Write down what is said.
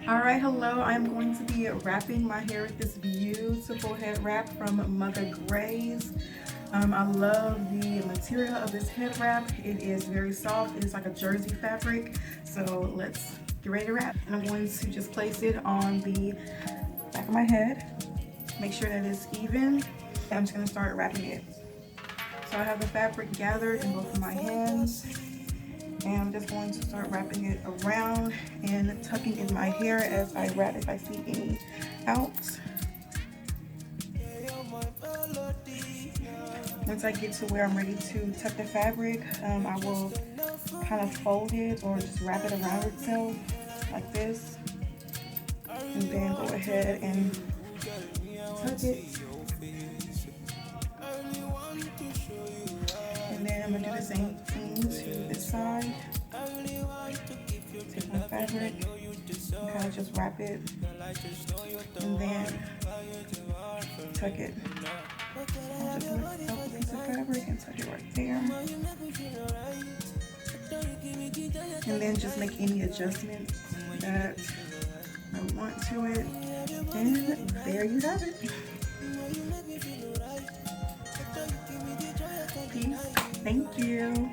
Alright, hello. I'm going to be wrapping my hair with this beautiful head wrap from Mother Gray's. I love the material of this head wrap. It is very soft. It is like a jersey fabric. So let's get ready to wrap. And I'm going to just place it on the back of my head. Make sure that it's even. I'm just going to start wrapping it. So I have the fabric gathered in both of my hands. And I'm just going to start wrapping it around and tucking in my hair as I wrap if I see any out. Once I get to where I'm ready to tuck the fabric, I will kind of fold it or just wrap it around itself like this. And then go ahead and tuck it. And then I'm going to do the same thing to this side. Take my fabric and kind of just wrap it and then tuck it. I'll just lift up a piece of fabric and tuck it right there. And then just make any adjustments that I want to it. And there you have it. Peace. Thank you.